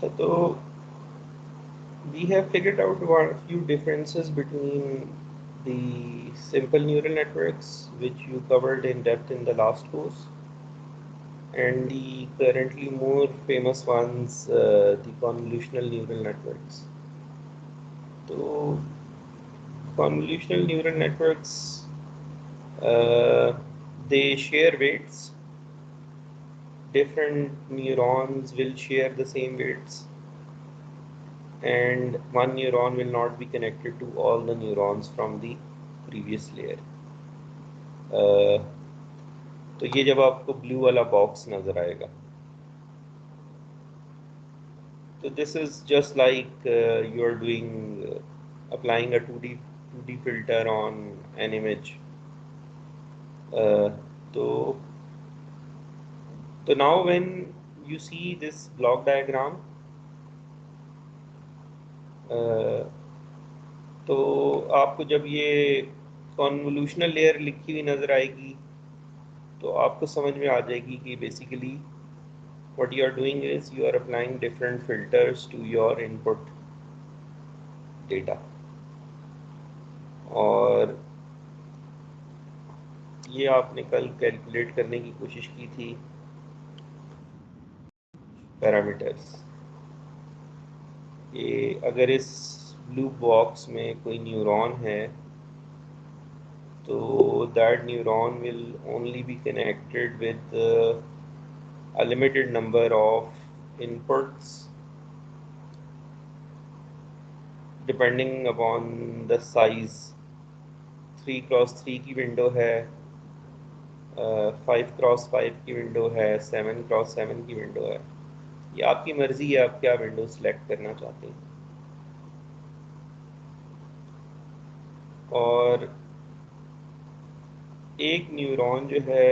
अच्छा, तो we have figured out a few differences between the simple neural networks, which you covered in depth in the last course, and the currently more famous ones, the convolutional neural networks. So, convolutional neural networks, uh, they share weights. Different neurons will share the same weights, and one neuron will not be connected to all the neurons from the previous layer. तो ये जब आपको blue वाला box नज़र आएगा, तो this is just like you are doing applying a 2D filter on an image. तो now when you see this block diagram, uh, तो आपको जब ये कॉन्वोल्यूशनल लेयर लिखी हुई नज़र आएगी, तो आपको समझ में आ जाएगी कि basically what you are doing is you are applying different filters to your input data. और ये आपने कल कैलकुलेट करने की कोशिश की थी पैरामीटर्स, कि अगर इस ब्लू बॉक्स में कोई न्यूरॉन है तो that neuron will only be connected with a limited number of inputs depending upon the size. 3x3 की विंडो है, 5x5 की विंडो है, 7x7 की विंडो है। ये आपकी मर्जी है, आप क्या विंडो सिलेक्ट करना चाहते हैं। और एक न्यूरॉन जो है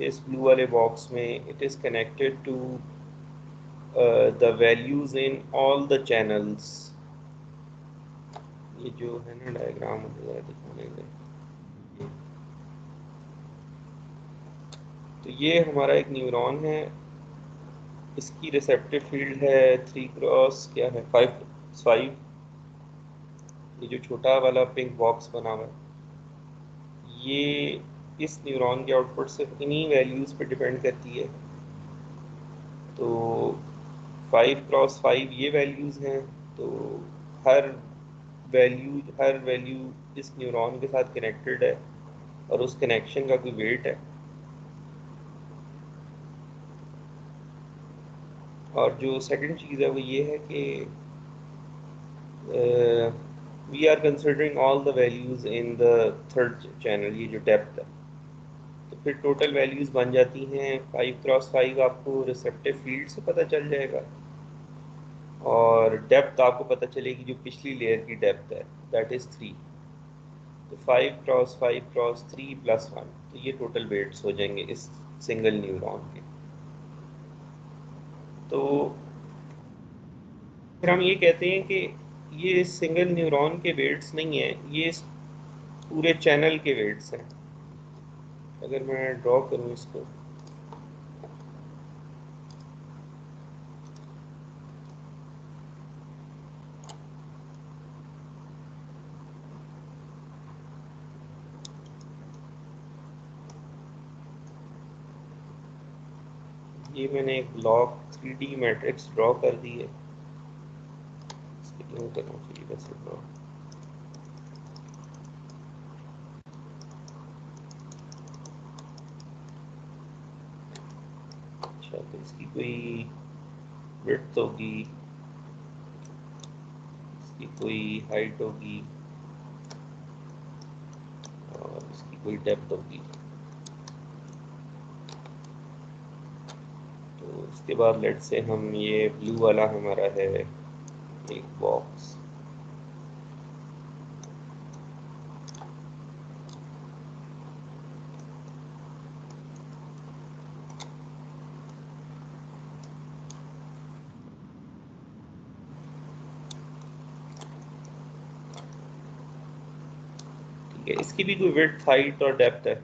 इस ब्लू वाले बॉक्स में, it is connected to the values in all the channels. ये जो है ना डायग्राम मुझे दिखाने में, तो ये हमारा एक न्यूरॉन है, इसकी रिसेप्टिव फील्ड है 3x क्या है 5। ये जो छोटा वाला पिंक बॉक्स बना हुआ है, ये इस न्यूरॉन के आउटपुट सिर्फ इन्हीं वैल्यूज़ पे डिपेंड करती है। तो 5x5 ये वैल्यूज़ हैं, तो हर वैल्यू इस न्यूरॉन के साथ कनेक्टेड है और उस कनेक्शन का कोई वेट है। और जो सेकंड चीज़ है वो ये है कि we are considering all the values in the third channel, ये जो डेप्थ है। तो फिर टोटल वैल्यूज़ बन जाती हैं 5x5, आपको रिसेप्टिव फील्ड से पता चल जाएगा, और डेप्थ आपको पता चलेगी जो पिछली लेयर की डेप्थ है, दैट इज़ 3। तो 5x5x3 + 1, तो ये टोटल वेट्स हो जाएंगे इस सिंगल न्यूरॉन के। तो फिर हम ये कहते हैं कि ये सिंगल न्यूरॉन के वेट्स नहीं है, ये पूरे चैनल के वेट्स हैं। अगर मैं ड्रॉ करूँ इसको, ये मैंने एक ब्लॉक 3D मैट्रिक्स ड्रॉ कर दी है। इसको यूँ करना चाहिए वैसे ड्रॉ। अच्छा, तो इसकी कोई विड्थ होगी, इसकी कोई हाइट होगी, और इसकी कोई डेप्थ होगी। तो इसके बाद लेट से हम, ये ब्लू वाला हमारा है एक बॉक्स, ठीक है। इसकी भी कोई विड्थ, हाइट और डेप्थ है।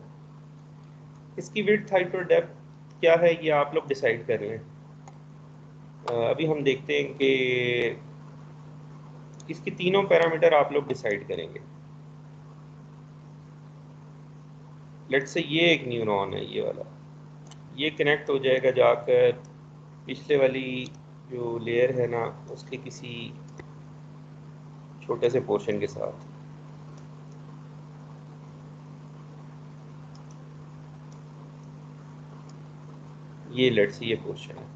इसकी विड्थ, हाइट और डेप्थ क्या है ये आप लोग डिसाइड कर रहे हैं। अभी हम देखते हैं कि इसके तीनों पैरामीटर आप लोग डिसाइड करेंगे। लेट्स से ये एक न्यूरॉन है, ये वाला, ये कनेक्ट हो जाएगा जाकर पिछले वाली जो लेयर है ना उसके किसी छोटे से पोर्शन के साथ। ये लेट्स से ये पोर्शन है,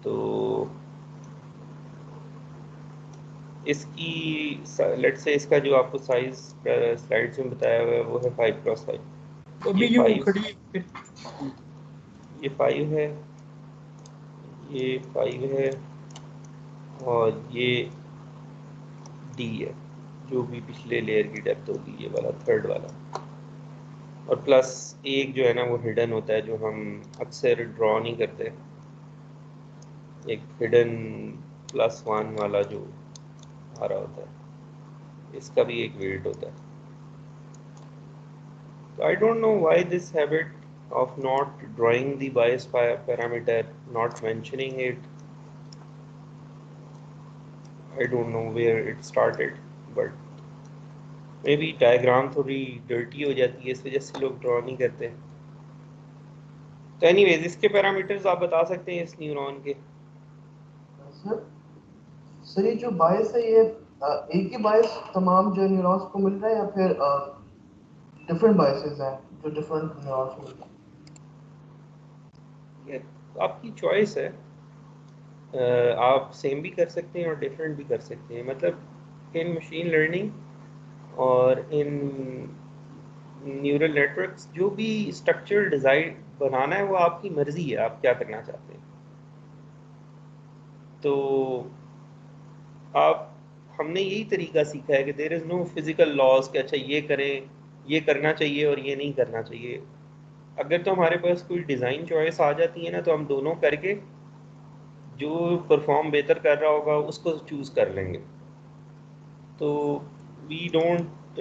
तो इसकी लेट्स से इसका जो आपको साइज स्लाइड्स में बताया हुआ है वो है 5x5। तो ये अभी जो 5, खड़ी ये 5 है, ये 5 है, और ये डी है, जो भी पिछले लेयर की डेप्थ होगी, ये वाला थर्ड वाला। और प्लस एक जो है ना वो हिडन होता है, जो हम अक्सर ड्रॉ नहीं करते, एक हिडन +1 वाला जो आ रहा होता है, इसका भी एक वेट होता है। So I don't know why this habit of not drawing the bias parameter, not mentioning it. I don't know where it started, but maybe diagram थोड़ी डर्टी हो जाती है, इस वजह से लोग ड्रॉ नहीं करते। तो एनीवेज इसके पैरामीटर्स आप बता सकते हैं इस न्यूरॉन के। सर सर ये जो बायस है ये एक ही बायस तमाम जो न्यूरॉन्स को मिल रहा है या फिर डिफरेंट बायसेस हैं जो डिफरेंट न्यूरॉन्स को मिल रहा ये आपकी चॉइस है, आप सेम भी कर सकते हैं और डिफरेंट भी कर सकते हैं। मतलब इन मशीन लर्निंग और इन न्यूरल नेटवर्क्स जो भी स्ट्रक्चर डिज़ाइन बनाना है वो आपकी मर्ज़ी है, आप क्या करना चाहते हैं। तो आप हमने यही तरीका सीखा है कि there is no physical laws कि अच्छा ये करें, ये करना चाहिए और ये नहीं करना चाहिए। अगर तो हमारे पास कोई डिज़ाइन चॉइस आ जाती है ना, तो हम दोनों करके जो परफॉर्म बेहतर कर रहा होगा उसको चूज़ कर लेंगे। तो वी डोंट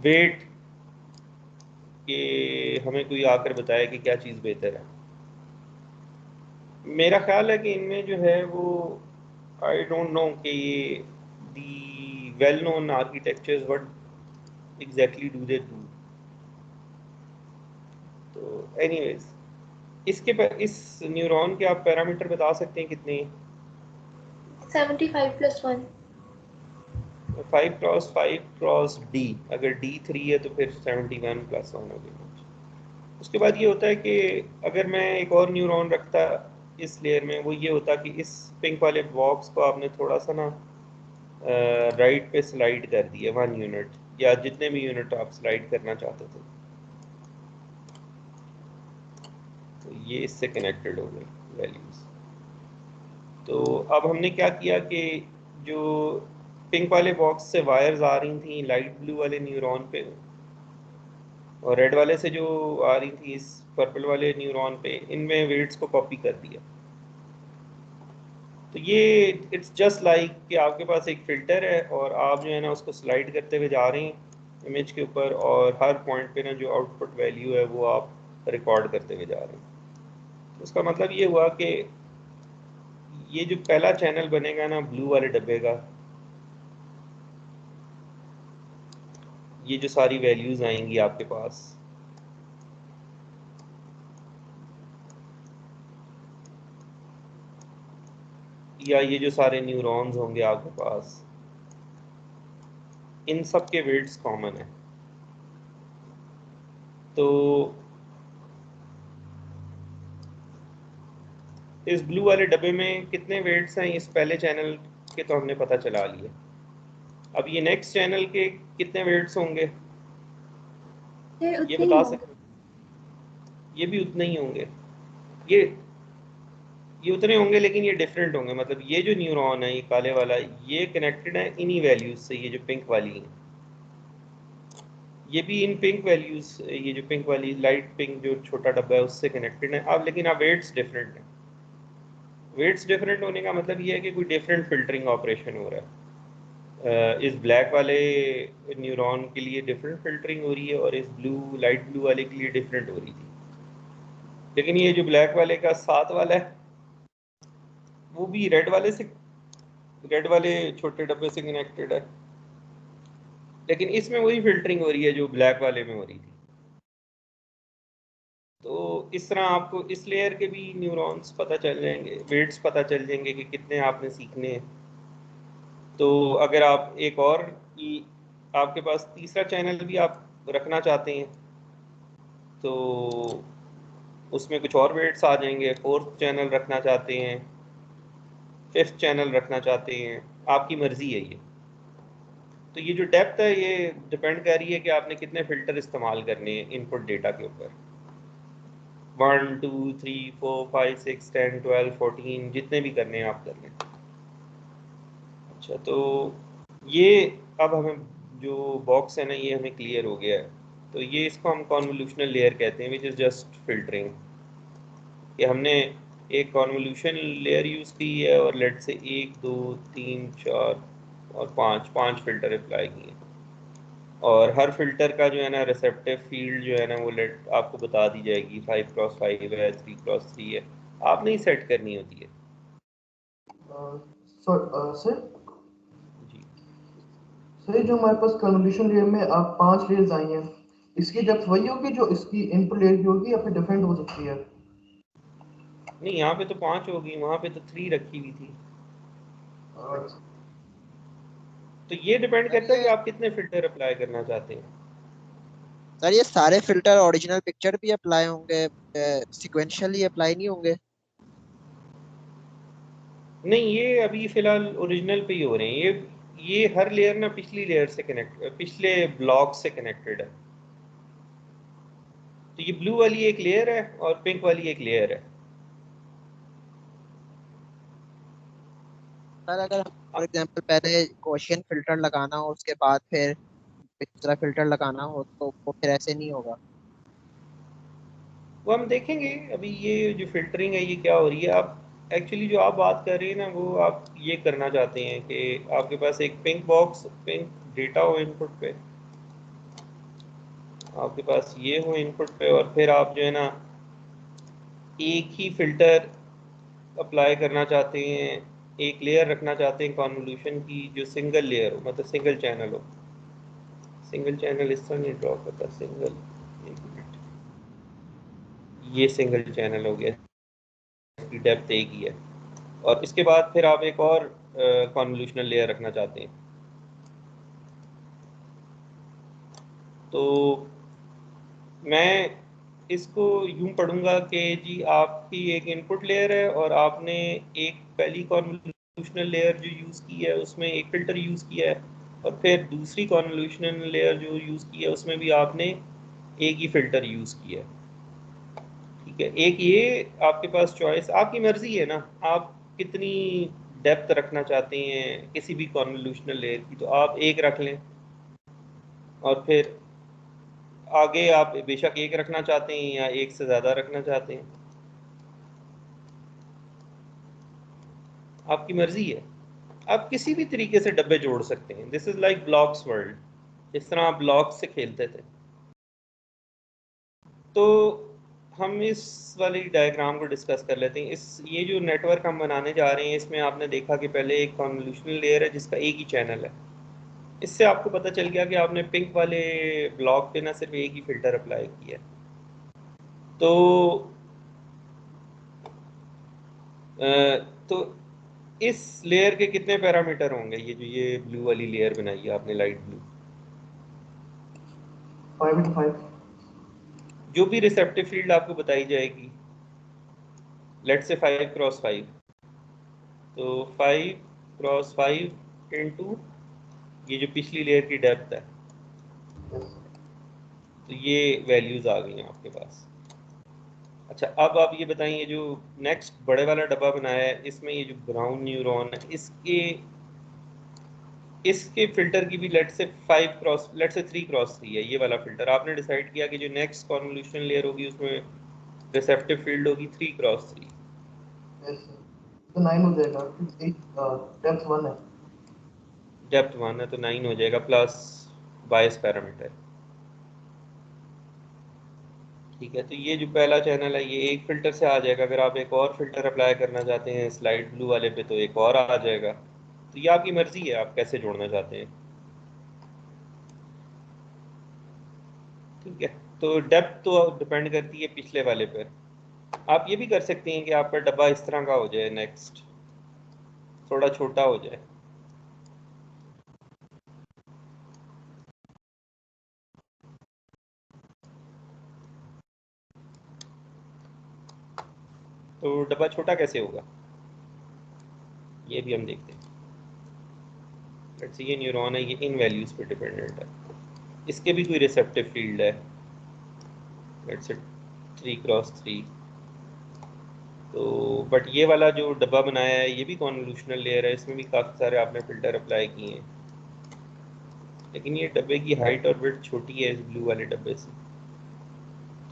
वेट कि हमें कोई आकर बताए कि क्या चीज़ बेहतर है। मेरा ख्याल है कि इनमें जो है वो, आई डोंट नो कि ये the well known architectures what exactly do they do. तो एनीवेज इस न्यूरॉन के आप पैरामीटर बता सकते हैं कितने? 75+1। 5x5 × D, अगर D 3 है तो फिर 71+1 हो गया। उसके बाद ये होता है कि अगर मैं एक और न्यूरॉन रखता इस लेयर में, वो ये होता कि इस पिंक वाले बॉक्स को आपने थोड़ा सा ना राइट पे स्लाइड कर दिया 1 यूनिट, या जितने भी यूनिट आप स्लाइड करना चाहते थे, तो ये इससे कनेक्टेड हो गए वैल्यूज़। तो अब हमने क्या किया कि जो पिंक वाले बॉक्स से वायर्स आ रही थी लाइट ब्लू वाले न्यूरॉन पे, और रेड वाले से जो आ रही थी इस पर्पल वाले न्यूरॉन पे, इनमें वेट्स को कॉपी कर दिया। तो ये इट्स जस्ट लाइक कि आपके पास एक फ़िल्टर है और आप जो है ना उसको स्लाइड करते हुए जा रहे हैं इमेज के ऊपर, और हर पॉइंट पे ना जो आउटपुट वैल्यू है वो आप रिकॉर्ड करते हुए जा रहे हैं। तो इसका मतलब ये हुआ कि ये जो पहला चैनल बनेगा ना ब्लू वाले डब्बे का, ये जो सारी वैल्यूज़ आएंगी आपके पास, या ये जो सारे न्यूरॉन्स होंगे आपके पास, इन सब के वेट्स कॉमन है। तो इस ब्लू वाले डब्बे में कितने वेट्स हैं इस पहले चैनल के, तो हमने पता चला लिया। अब ये नेक्स्ट चैनल के कितने वेट्स होंगे ये ये उतने ही बता होंगे। सकते, ये भी उतने ही होंगे। ये ये उतने होंगे लेकिन ये डिफरेंट होंगे। मतलब ये जो न्यूरॉन है ये काले वाला, ये कनेक्टेड है इन्हीं वैल्यूज से, ये जो पिंक वाली है ये भी इन पिंक वैल्यूज, ये जो पिंक वाली लाइट पिंक जो छोटा डब्बा है उससे कनेक्टेड है। अब लेकिन अब वेट्स डिफरेंट है। वेट्स डिफरेंट होने का मतलब ये है कि कोई डिफरेंट फिल्टरिंग ऑपरेशन हो रहा है। इस ब्लैक वाले न्यूरॉन के लिए डिफरेंट फिल्टरिंग हो रही है और इस ब्लू लाइट ब्लू वाले के लिए डिफरेंट हो रही थी। लेकिन ये जो ब्लैक वाले का 7 वाला है वो भी रेड वाले छोटे डब्बे से कनेक्टेड है, लेकिन इसमें वही फिल्टरिंग हो रही है जो ब्लैक वाले में हो रही थी। तो इस तरह आपको इस लेयर के भी न्यूरॉन्स पता चल जाएंगे, वेट्स पता चल जाएंगे कि कितने आपने सीखने हैं। तो अगर आप एक और आपके पास तीसरा चैनल भी आप रखना चाहते हैं तो उसमें कुछ और वेट्स आ जाएंगे। फोर्थ चैनल रखना चाहते हैं, फिफ्थ चैनल रखना चाहते हैं, आपकी मर्जी है ये। तो ये जो डेप्थ है ये डिपेंड कर रही है कि आपने कितने फिल्टर इस्तेमाल करने हैं इनपुट डेटा के ऊपर। 1 2 3 4 5 6 10 12 14 जितने भी करने हैं आप कर लें। अच्छा, तो ये अब हमें जो बॉक्स है ना ये हमें क्लियर हो गया है। तो ये इसको हम कॉन्वोल्यूशनल लेयर कहते हैं, विच इज़ जस्ट फिल्टरिंग। कि हमने एक कॉन्वोल्यूशन लेयर यूज़ की है और लेट से 1 2 3 4 और 5 फिल्टर अप्लाई किए, और हर फिल्टर का जो है ना रिसेप्टिव फील्ड जो है ना वो लेट आपको बता दी जाएगी, 5x5 है, 3x3 है, आपने ही सेट करनी होती है। सर जी सर ये जो हमारे पास कन्वोल्यूशन लेयर में आप 5 लेयर्स आई हैं, इसकी डेप्थ वही होगी जो इसकी इनपुट लेयर की होगी या फिर डिफरेंट हो सकती है? नहीं, यहाँ पे तो 5 होगी, वहाँ पे तो 3 रखी हुई थी। अच्छा, तो ये डिपेंड करता है कि आप कितने फिल्टर अप्लाई करना चाहते हैं। सर ये सारे फिल्टर ओरिजिनल पिक्चर भी अप्लाई होंगे, सिक्वेंशियली अप्लाई नहीं होंगे? नहीं, ये अभी फिलहाल ओरिजिनल पे ही हो रहे हैं। ये हर लेयर ना पिछली लेयर से कनेक्ट, पिछले ब्लॉक से कनेक्टेड है। तो ये ब्लू वाली एक लेयर है और पिंक वाली एक लेयर है। सर अगर फॉर एग्जांपल पहले गॉसियन फिल्टर लगाना हो उसके बाद फिर दूसरा फिल्टर लगाना हो तो वो फिर ऐसे नहीं होगा? वो हम देखेंगे। अभी ये जो फिल्टरिंग है ये क्या हो रही है। आप एक्चुअली जो आप बात कर रहे हैं ना वो आप ये करना चाहते हैं कि आपके पास एक पिंक डेटा हो इनपुट पे, आपके पास ये हो इनपुट पे, और फिर आप जो है ना एक ही फिल्टर अप्लाई करना चाहते हैं, एक लेयर रखना चाहते हैं कॉन्वोल्यूशन की जो सिंगल लेयर हो, मतलब सिंगल चैनल हो। सिंगल चैनल इस तरह नहीं ड्रॉ करता, सिंगल, एक मिनट, ये सिंगल चैनल हो गया, इसकी डेप्थ एक ही है। और इसके बाद फिर आप एक और कॉन्वोल्यूशनल लेयर रखना चाहते हैं। तो मैं इसको यूं पढ़ूंगा कि जी आपकी एक इनपुट लेयर है और आपने एक पहली कॉन्वोल्यूशनल लेयर जो यूज़ की है उसमें एक फ़िल्टर यूज़ किया है, और फिर दूसरी कॉन्वोल्यूशनल लेयर जो यूज़ की है उसमें भी आपने एक ही फ़िल्टर यूज़ किया है। ठीक है, एक ये आपके पास चॉइस, आपकी मर्ज़ी है ना, आप कितनी डेप्थ रखना चाहते हैं किसी भी कॉन्वोल्यूशनल लेयर की। तो आप एक रख लें और फिर आगे आप बेशक एक रखना चाहते हैं या एक से ज़्यादा रखना चाहते हैं, आपकी मर्ज़ी है। आप किसी भी तरीके से डब्बे जोड़ सकते हैं। This is like blocks world, जिस तरह आप ब्लॉक्स से खेलते थे। तो हम इस वाली डायग्राम को डिस्कस कर लेते हैं। ये जो नेटवर्क हम बनाने जा रहे हैं इसमें आपने देखा कि पहले एक कॉन्वोल्यूशनल लेयर है जिसका एक ही चैनल है। इससे आपको पता चल गया कि आपने पिंक वाले ब्लॉक पे ना सिर्फ एक ही फ़िल्टर अप्लाई किया है। तो तो इस लेयर के कितने पैरामीटर होंगे, ये जो ये ब्लू वाली लेयर बनाई है आपने, लाइट ब्लू? 5 into 5। जो भी रिसेप्टिव फील्ड आपको बताई जाएगी, लेट से 5x5, तो 5x5 इंटू ये जो पिछली लेयर की डेप्थ है, यस। तो ये वैल्यूज़ आ गई हैं आपके पास। अच्छा, अब आप ये बताइए, जो नेक्स्ट बड़े वाला डब्बा बनाया है इसमें ये जो ब्राउन न्यूरॉन है इसके फिल्टर की भी लेट से 3x3 है ये वाला फिल्टर। आपने डिसाइड किया कि जो नेक्स्ट कॉन्वोल्यूशन लेयर होगी उसमें रिसेप्टिव फील्ड होगी 3x3। यस सर, तो 9 हो जाएगा क्योंकि डेप्थ 1 है। डेप्थ 1 है तो 9 हो जाएगा प्लस बायस पैरामीटर। ठीक है, तो ये जो पहला चैनल है ये एक फिल्टर से आ जाएगा। अगर आप एक और फिल्टर अप्लाई करना चाहते हैं स्लाइड ब्लू वाले पे तो एक और आ जाएगा। तो ये आपकी मर्जी है आप कैसे जोड़ना चाहते हैं। ठीक है, तो डेप्थ तो डिपेंड करती है पिछले वाले पर। आप ये भी कर सकते हैं कि आपका डब्बा इस तरह का हो जाए, नेक्स्ट थोड़ा छोटा हो जाए। तो डब्बा छोटा कैसे होगा ये भी हम देखते हैं। लेट्स सी, ये न्यूरॉन है, ये इन वैल्यूज पे डिपेंडेंट है। इसके भी कोई रिसेप्टिव फील्ड है, लेट्स से 3x3। तो बट ये वाला जो डब्बा बनाया है ये भी कॉन्वोल्यूशनल लेयर है, इसमें भी काफ़ी सारे आपने फिल्टर अप्लाई किए हैं, लेकिन ये डब्बे की हाइट और विड्थ छोटी है इस ब्लू वाले डब्बे से।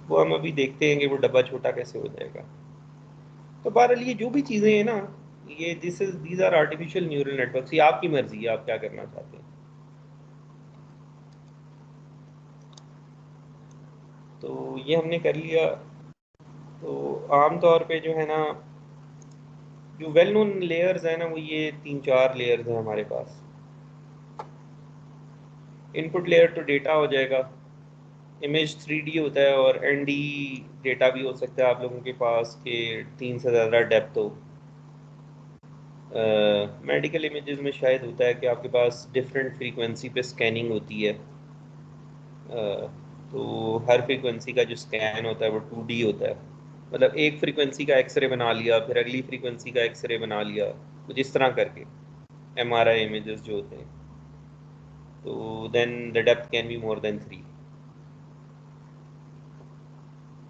वो हम अभी देखते हैं कि वो डब्बा छोटा कैसे हो जाएगा। तो बहरहाल ये जो भी चीज़ें हैं ना, ये these are artificial neural networks. ये आपकी मर्जी है आप क्या करना चाहते हैं। तो ये हमने कर लिया। तो आम तौर पे जो है ना, जो वेल नोन लेयर्स है ना, वो ये 3-4 लेयर्स हैं हमारे पास। इनपुट लेयर तो डेटा हो जाएगा, इमेज 3D होता है, और ND डेटा भी हो सकता है आप लोगों के पास के 3 से ज़्यादा डेप्थ हो। मेडिकल इमेजेस में शायद होता है कि आपके पास डिफरेंट फ्रीक्वेंसी पे स्कैनिंग होती है। तो हर फ्रीक्वेंसी का जो स्कैन होता है वो 2D होता है, मतलब एक फ्रीक्वेंसी का एक्सरे बना लिया, फिर अगली फ्रीक्वेंसी का एक्सरे बना लिया, कुछ इस तरह करके MRI इमेजेस जो होते हैं। तो then the depth can be more than 3।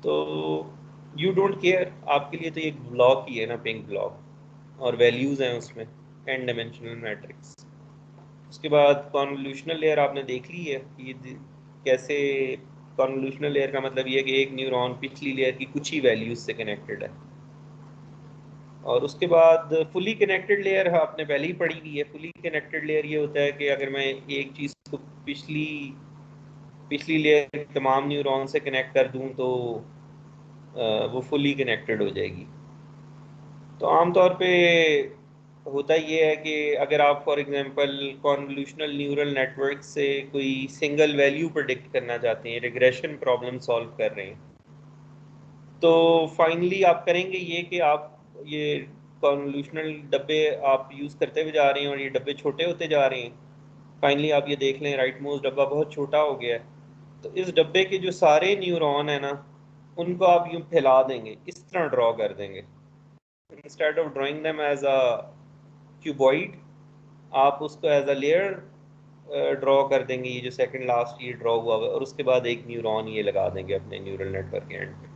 तो यू डोंट केयर, आपके लिए तो एक ब्लॉक ही है ना, पिंक ब्लॉक, और वैल्यूज़ हैं उसमें, n डायमेंशनल मैट्रिक्स। उसके बाद कॉन्वोल्यूशनल लेयर आपने देख ली है कि कैसे। कॉन्वोल्यूशनल लेयर का मतलब ये है कि एक न्यूरॉन पिछली लेयर की कुछ ही वैल्यूज से कनेक्टेड है। और उसके बाद फुली कनेक्टेड लेयर आपने पहले ही पढ़ी हुई है। फुली कनेक्टेड लेयर ये होता है कि अगर मैं एक चीज़ को पिछली पिछली लेयर के तमाम न्यूरॉन से कनेक्ट कर दूं तो वो फुली कनेक्टेड हो जाएगी। तो आमतौर पे होता ये है कि अगर आप for example convolutional neural network से कोई सिंगल वैल्यू प्रेडिक्ट करना चाहते हैं, रिग्रेशन प्रॉब्लम सॉल्व कर रहे हैं, तो फाइनली आप करेंगे ये कि आप ये कॉन्वोल्यूशनल डब्बे आप यूज़ करते हुए जा रहे हैं और ये डब्बे छोटे होते जा रहे हैं। फाइनली आप ये देख लें राइट मोस्ट डब्बा बहुत छोटा हो गया है। तो इस डब्बे के जो सारे न्यूरॉन है ना, उनको आप यूँ फैला देंगे, इस तरह ड्रॉ कर देंगे। Instead of drawing them as a cuboid, आप उसको एज अ लेयर ड्रॉ कर देंगे, ये जो सेकंड लास्ट ये ड्रॉ हुआ हुआ है, और उसके बाद एक न्यूरॉन ये लगा देंगे अपने न्यूरल नेटवर्क के एंड पे।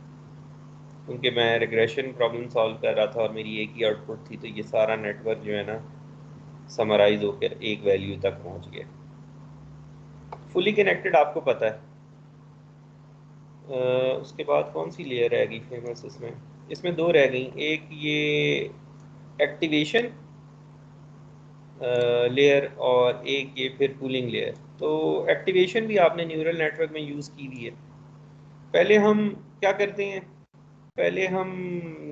क्योंकि मैं रिग्रेशन प्रॉब्लम सॉल्व कर रहा था और मेरी एक ही आउटपुट थी, तो ये सारा नेटवर्क जो है ना समराइज होकर एक वैल्यू तक पहुंच गया। फुली कनेक्टेड आपको पता है। उसके बाद कौन सी लेयर रह गई फेमस इसमें? इसमें दो रह गई, एक ये एक्टिवेशन लेयर और एक ये फिर कूलिंग लेयर। तो एक्टिवेशन भी आपने न्यूरल नेटवर्क में यूज़ की हुई है। पहले हम क्या करते हैं, पहले हम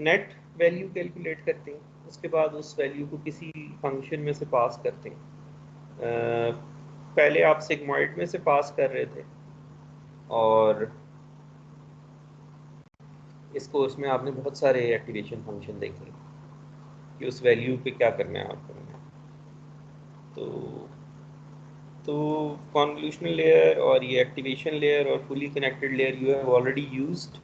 नेट वैल्यू कैलकुलेट करते हैं, उसके बाद उस वैल्यू को किसी फंक्शन में से पास करते हैं। पहले आप सिग्मॉइड में से पास कर रहे थे, और इस कोर्स में आपने बहुत सारे एक्टिवेशन फंक्शन देखे कि उस वैल्यू पे क्या करना है आपको। तो तो कॉन्वोल्यूशनल लेयर और ये एक्टिवेशन लेयर और fully connected layer you have already used.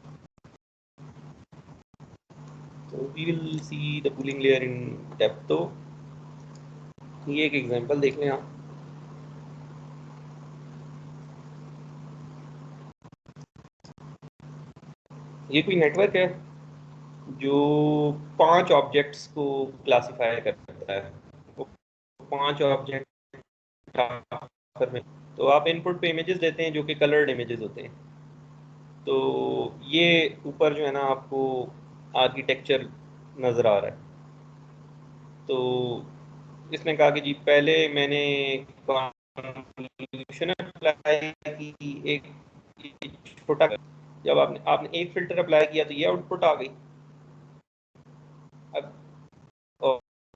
तो we will see the cooling layer in depth. तो ये एक एग्जांपल देख लें आप। ये कोई नेटवर्क है जो 5 ऑब्जेक्ट्स को क्लासिफाई करता है। वो 5 ऑब्जेक्ट में, तो आप इनपुट पे इमेजेस देते हैं जो कि कलर्ड इमेजेस होते हैं। तो ये ऊपर जो है ना आपको आर्किटेक्चर नज़र आ रहा है। तो इसने कहा कि जी पहले मैंने कॉन्वोल्यूशन अप्लाई की, एक छोटा जब आपने आपने एक फिल्टर अप्लाई किया तो ये आउटपुट आ गई। अब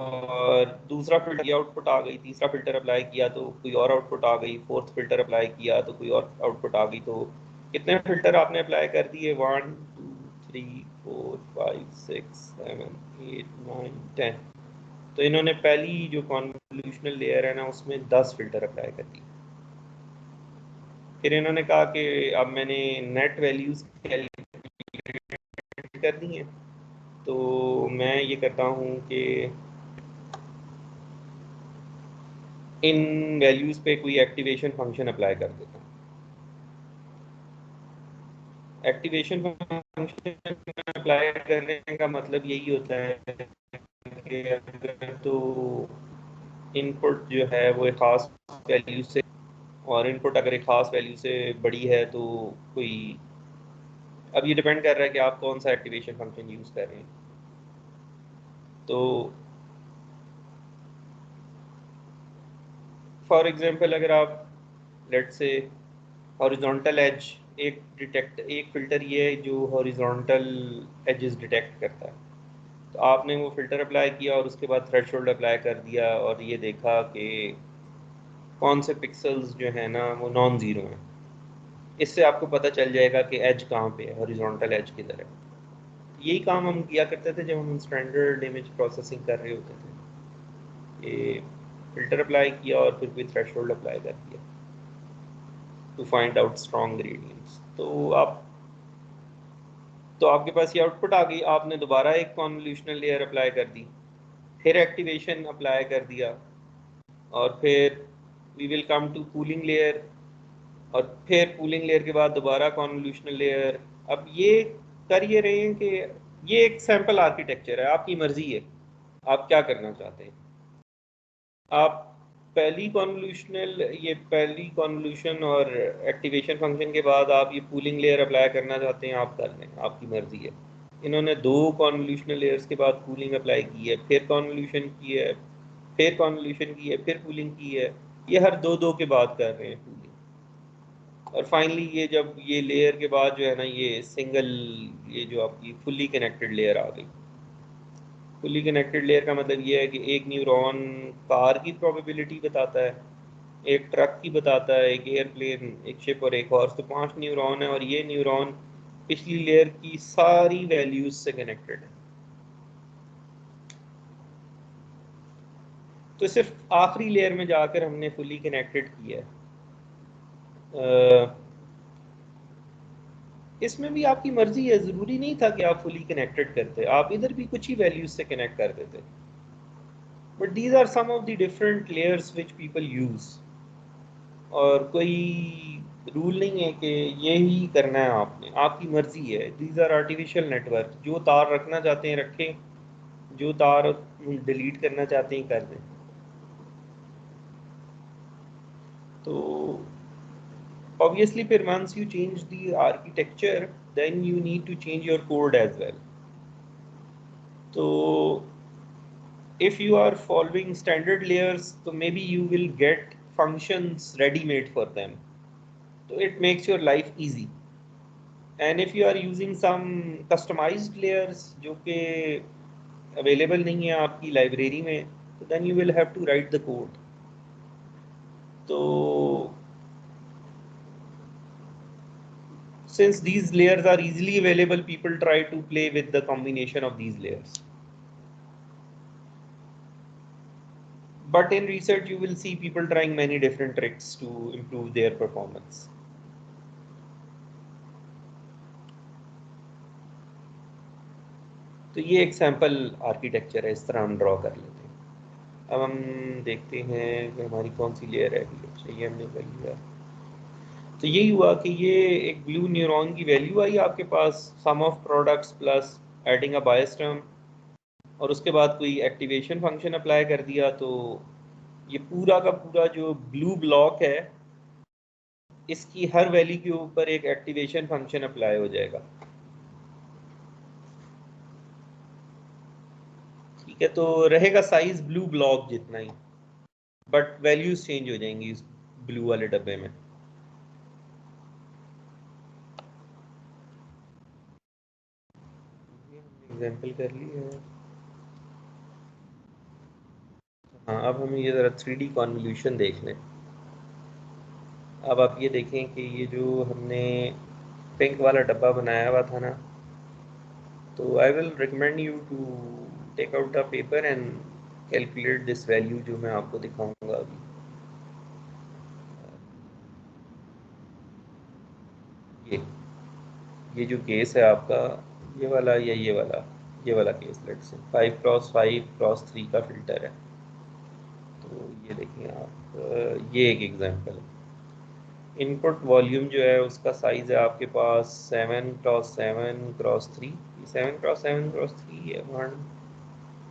और दूसरा फिल्टर ये आउटपुट आ गई, तीसरा फिल्टर अप्लाई किया तो कोई और आउटपुट आ गई, फोर्थ फिल्टर अप्लाई किया तो कोई और आउटपुट आ गई। तो कितने फिल्टर आपने अप्लाई कर दिए? 1 2 3 4 5 6 7 8 9 10। तो इन्होंने पहली जो कॉन्वोल्यूशनल लेयर है ना उसमें 10 फिल्टर अप्लाई कर दिए। फिर इन्होंने कहा कि अब मैंने नेट वैल्यूज कैलकुलेट कर दी हैं, तो मैं ये करता हूँ कि इन वैल्यूज पे कोई एक्टिवेशन फंक्शन अप्लाई कर देता हूँ। एक्टिवेशन फंक्शन अप्लाई करने का मतलब यही होता है कि अगर तो इनपुट जो है वो एक खास वैल्यू से, और इनपुट अगर एक खास वैल्यू से बड़ी है तो कोई, अब ये डिपेंड कर रहा है कि आप कौन सा एक्टिवेशन फंक्शन यूज कर रहे हैं। तो फॉर एग्जांपल अगर आप लेट्स से हॉरिजॉन्टल एज, एक फिल्टर ये है जो हॉरिजॉन्टल एजेस डिटेक्ट करता है। तो आपने वो फिल्टर अप्लाई किया और उसके बाद थ्रेशोल्ड अप्लाई कर दिया और ये देखा कि कौन से पिक्सल्स जो है ना वो नॉन ज़ीरो हैं। इससे आपको पता चल जाएगा कि एज कहाँ पे है, हॉरिजॉन्टल एज किधर है। यही काम हम किया करते थे जब हम स्टैंडर्ड इमेज प्रोसेसिंग कर रहे होते थे, कि फिल्टर अप्लाई किया और फिर कोई थ्रेशोल्ड अप्लाई कर दिया to find out strong gradients. तो आपके पास ये आउटपुट आ गई। आपने दोबारा एक कॉन्वोल्यूशनल लेयर अप्लाई कर दी, फिर एक्टिवेशन अप्लाई कर दिया, और फिर we will come to cooling layer, और फिर कूलिंग लेयर के बाद दोबारा कॉन्वोल्यूशनल लेयर। अब ये कर ये रहे हैं कि ये एक सैम्पल आर्किटेक्चर है, आपकी मर्जी है आप क्या करना चाहते हैं। आप पहली कॉन्वोल्यूशन और एक्टिवेशन फंक्शन के बाद आप ये कूलिंग लेयर अप्लाई करना चाहते हैं, आप कर लें, आपकी मर्जी है। इन्होंने दो कॉन्वोल्यूशनल लेयर्स के बाद कूलिंग अप्लाई की है, फिर कॉन्वोल्यूशन की है, फिर कॉन्वोल्यूशन की है, फिर कूलिंग की है। ये हर दो दो के बाद कर रहे हैं कूलिंग। और फाइनली ये जब ये लेयर के बाद जो है ना ये सिंगल, ये जो आपकी फुल्ली कनेक्टेड लेयर आ गई। फुल्ली कनेक्टेड लेयर का मतलब ये है कि एक न्यूरॉन कार की प्रोबेबिलिटी बताता है, एक ट्रक की बताता है, एक एयरप्लेन, एक शिप और एक हॉर्स। तो 5 न्यूरॉन है और ये न्यूरॉन पिछली लेयर की सारी वैल्यूज से कनेक्टेड है। तो सिर्फ आखिरी लेयर में जाकर हमने फुली कनेक्टेड किया है। इसमें भी आपकी मर्जी है, ज़रूरी नहीं था कि आप फुली कनेक्टेड करते, आप इधर भी कुछ ही वैल्यूज से कनेक्ट कर देते। But these are some of the different layers which people use, और कोई रूल नहीं है कि ये ही करना है आपने, आपकी मर्जी है। दीज आर आर्टिफिशियल नेटवर्क, जो तार रखना चाहते हैं रखें, जो तार डिलीट करना चाहते हैं कर दें। तो obviously फिर once you change the architecture then you need to change your code as well. So if you are following standard layers, so maybe you will get functions ready made for them, so it makes your life easy. And if you are using some customized layers जो कि available नहीं है आपकी library में, so then you will have to write the code. तो since these layers are easily available, people try to play with the combination of these layers. But in research, you will see people trying many different tricks to improve their performance. तो ये एक sample architecture है, इस तरह हम draw कर लेते हैं। अब हम देखते हैं कि हमारी कौन सी लेयर है। अच्छा ये हमने कर लिया। तो यही हुआ कि ये एक ब्लू न्यूरॉन की वैल्यू आई आपके पास, sum of products plus adding a bias term, और उसके बाद कोई एक्टिवेशन फंक्शन अप्लाई कर दिया। तो ये पूरा का पूरा जो ब्लू ब्लॉक है इसकी हर वैल्यू के ऊपर एक एक्टिवेशन फंक्शन अप्लाई हो जाएगा। ठीक है, तो रहेगा साइज ब्लू ब्लॉक जितना ही, बट वैल्यूज चेंज हो जाएंगी इस ब्लू वाले डब्बे में। एग्जांपल कर ली है। हाँ, अब हम ये ज़रा 3D कॉन्वोल्यूशन देख लें। अब आप ये देखें कि ये जो हमने पिंक वाला डब्बा बनाया हुआ था ना, तो I will recommend you to take out the paper and calculate this value जो मैं आपको दिखाऊंगा अभी। ये जो केस है आपका, ये वाला या ये वाला केस, लेट्स से 5x5x3 का फिल्टर है। तो ये देखिए आप, ये एक एग्जांपल है। इनपुट वॉल्यूम जो है उसका साइज़ है आपके पास 7x7x3, 7x7x3 है। 1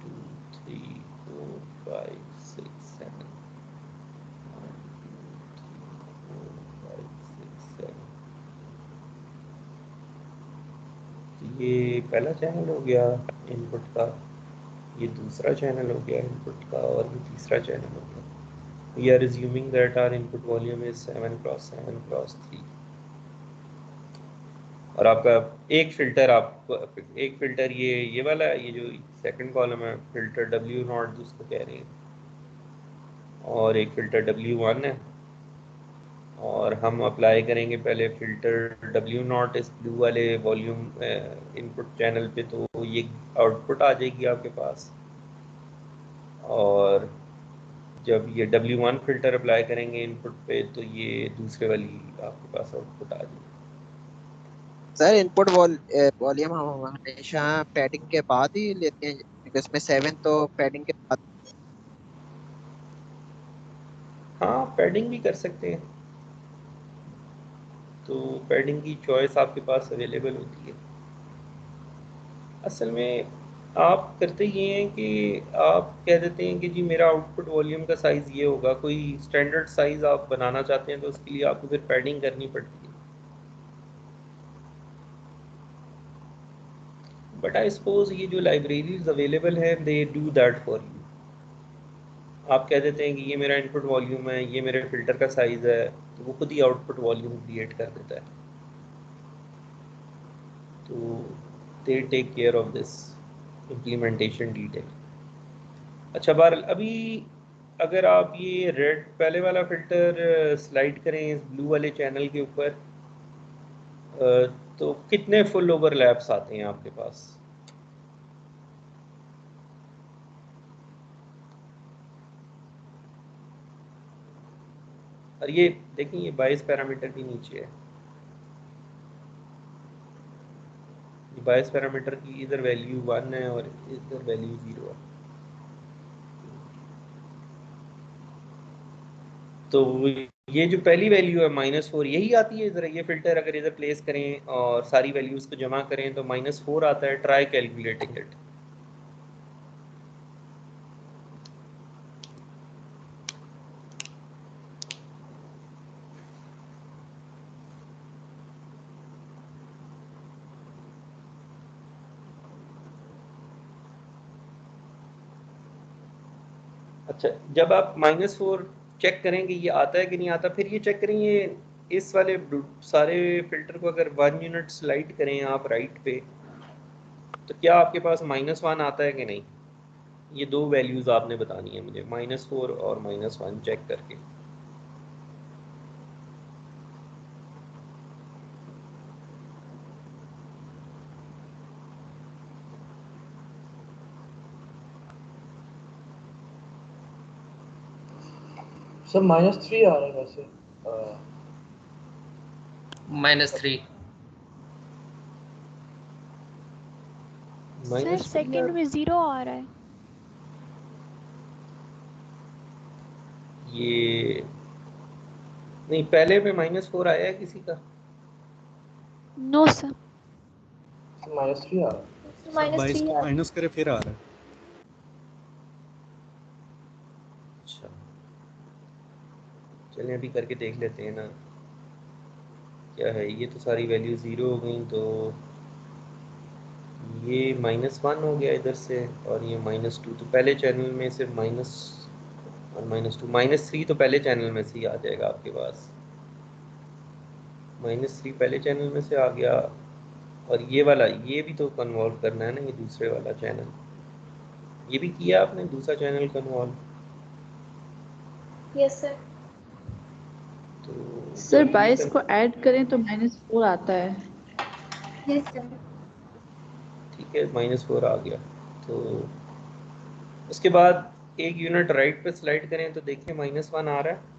2 3 4 5 6 7, 1 2 3 4 5 6 7। ये पहला चैनल हो गया इनपुट का, ये दूसरा चैनल हो गया इनपुट का, और ये तीसरा चैनल हो गया। We are assuming that our input volume is 7x7x3। और आपका एक फिल्टर ये वाला है, ये जो सेकंड कॉलम है फिल्टर W0 जिसको कह रहे हैं, और एक फिल्टर W1 है। और हम अप्लाई करेंगे पहले फिल्टर W0 इस ब्लू वाले वॉल्यूम इनपुट चैनल पे, तो ये आउटपुट आ जाएगी आपके पास। और जब ये W1 फिल्टर अप्लाई करेंगे इनपुट पे, तो ये दूसरे वाली आपके पास आउटपुट आ जाएगी। सर इनपुट वॉल्यूम हम हमेशा पैडिंग के बाद ही लेते हैं, क्योंकि इसमें 7 तो पैडिंग के बाद। हाँ, पैडिंग भी कर सकते हैं, तो पैडिंग की चॉइस आपके पास अवेलेबल होती है। असल में आप करते ये हैं कि आप कह देते हैं कि जी मेरा आउटपुट वॉल्यूम का साइज़ ये होगा। कोई स्टैंडर्ड साइज़ आप बनाना चाहते हैं तो उसके लिए आपको फिर पैडिंग करनी पड़ती है। बट आई सपोज ये जो लाइब्रेरीज अवेलेबल हैं they do that for you. आप कह देते हैं कि ये मेरा इनपुट वॉल्यूम है, ये मेरे फ़िल्टर का साइज़ है, तो वो खुद ही आउटपुट वॉल्यूम क्रिएट कर देता है। तो they take care of this implementation detail. अच्छा बार अभी अगर आप ये रेड पहले वाला फ़िल्टर स्लाइड करें इस ब्लू वाले चैनल के ऊपर, तो कितने फुल ओवरलैप्स आते हैं आपके पास? और ये देखें, ये 22 पैरामीटर के नीचे है। ये 22 पैरामीटर की इधर वैल्यू 1 है और इधर वैल्यू 0 है। तो ये जो पहली वैल्यू है -4, यही आती है इधर। ये फिल्टर अगर इधर प्लेस करें और सारी वैल्यूज़ को जमा करें तो -4 आता है। Try calculating it. अच्छा, जब आप -4 चेक करेंगे ये आता है कि नहीं आता, फिर ये चेक करें ये इस वाले सारे फिल्टर को अगर 1 यूनिट स्लाइड करें आप राइट पे, तो क्या आपके पास -1 आता है कि नहीं। ये दो वैल्यूज़ आपने बतानी है मुझे, -4 और -1 चेक करके। सर -3 आ रहा है वैसे। -3। सर सेकंड में 0 आ रहा है। ये नहीं, पहले में -4 आया है किसी का? No sir. -3 आ रहा है। -22 को माइनस करे फिर आ रहा है। अच्छा, चलिए अभी करके देख लेते हैं ना क्या है। ये तो सारी वैल्यू 0 हो गई, तो ये -1 हो गया इधर से, और ये -2। तो पहले चैनल में से -1 -2 -3 तो पहले चैनल में से ही आ जाएगा आपके पास। -3 पहले चैनल में से आ गया, और ये वाला ये भी तो कन्वॉल्व करना है ना, ये दूसरे वाला चैनल, ये भी किया आपने दूसरा चैनल कन्वॉल्व? Yes sir. तो सर जब ये 22 को ऐड करें तो -4 आता है। Yes sir. ठीक है, -4 आ गया। तो उसके बाद एक यूनिट राइट पे स्लाइड करें तो देखिए -1 आ रहा है।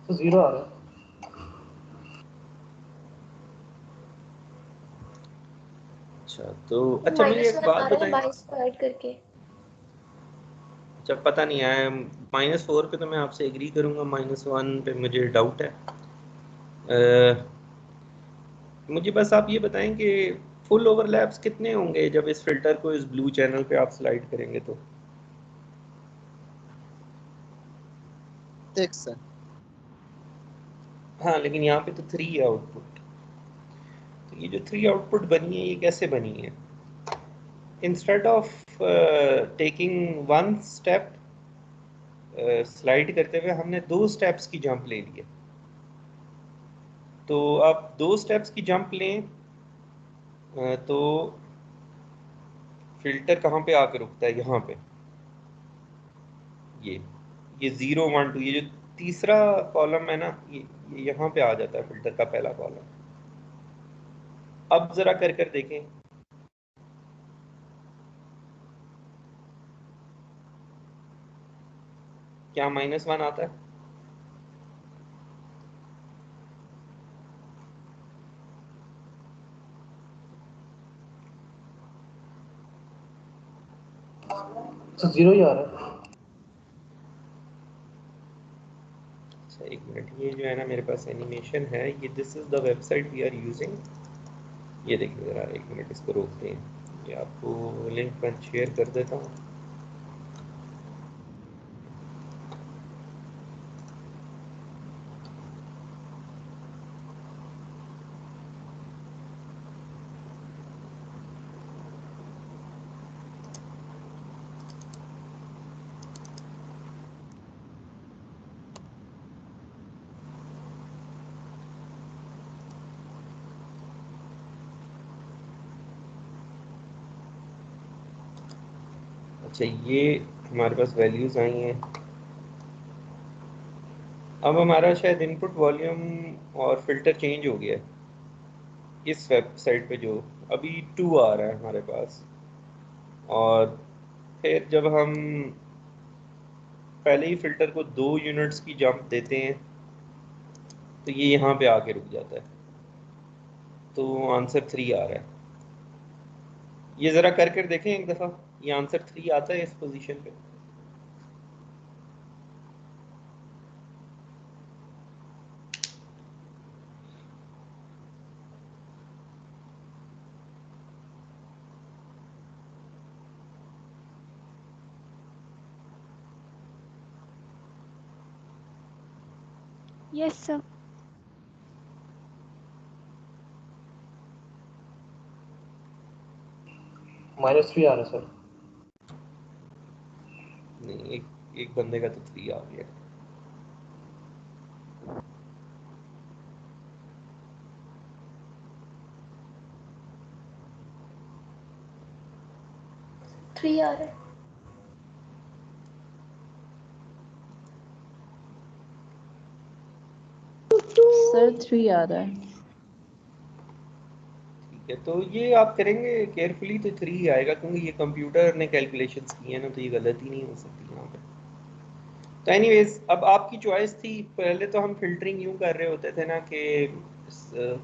तो 0 आ रहा है। अच्छा तो अच्छा मुझे एक -1 बात आ रहा है बताएं। 22 को ऐड करके। जब पता नहीं आया -4 पे तो मैं आपसे एग्री करूंगा, -1 पे मुझे डाउट है। मुझे बस आप ये बताएं कि फुल ओवरलैप्स कितने होंगे जब इस फिल्टर को इस ब्लू चैनल पे आप स्लाइड करेंगे तो? 6 है। हाँ लेकिन यहाँ पे तो 3 है आउटपुट। तो ये जो 3 आउटपुट बनी है ये कैसे बनी है? Instead of taking one step slide करते हुए हमने 2 स्टेप्स की जंप ले ली है। तो आप 2 स्टेप्स की जंप लें तो फिल्टर कहाँ पे आकर रुकता है? यहाँ पे। ये 0 1 2 ये जो तीसरा कॉलम है ना, ये यहाँ पे आ जाता है फिल्टर का पहला कॉलम। अब जरा कर कर देखें। क्या -1 आता है? तो 0 ही आ रहा है। अच्छा एक मिनट, ये जो है ना मेरे पास एनिमेशन है, ये this is the website we are using. ये देखिए ज़रा एक मिनट, इसको रोकते हैं। ये आपको लिंक मैं शेयर कर देता हूँ। अच्छा ये हमारे पास वैल्यूज़ आई हैं। अब हमारा शायद इनपुट वॉल्यूम और फिल्टर चेंज हो गया है। इस वेबसाइट पे जो अभी 2 आ रहा है हमारे पास, और फिर जब हम पहले ही फिल्टर को 2 यूनिट्स की जंप देते हैं तो ये यहाँ पे आके रुक जाता है। तो आंसर 3 आ रहा है। ये ज़रा कर देखें एक दफ़ा, ये आंसर 3 आता है इस पोजीशन पे। Yes sir. -3 आ रहा है सर। नहीं, एक बंदे का तो 3 आ गया। 3 आ रहा है। सर 3 आ रहा है। ठीक है, तो ये आप करेंगे केयरफुली तो 3 ही आएगा, क्योंकि ये कंप्यूटर ने कैलकुलेशंस की है ना, तो ये गलती नहीं हो सकती यहाँ पे। तो एनीवेज अब आपकी चॉइस थी। पहले तो हम फिल्टरिंग यूँ कर रहे होते थे ना कि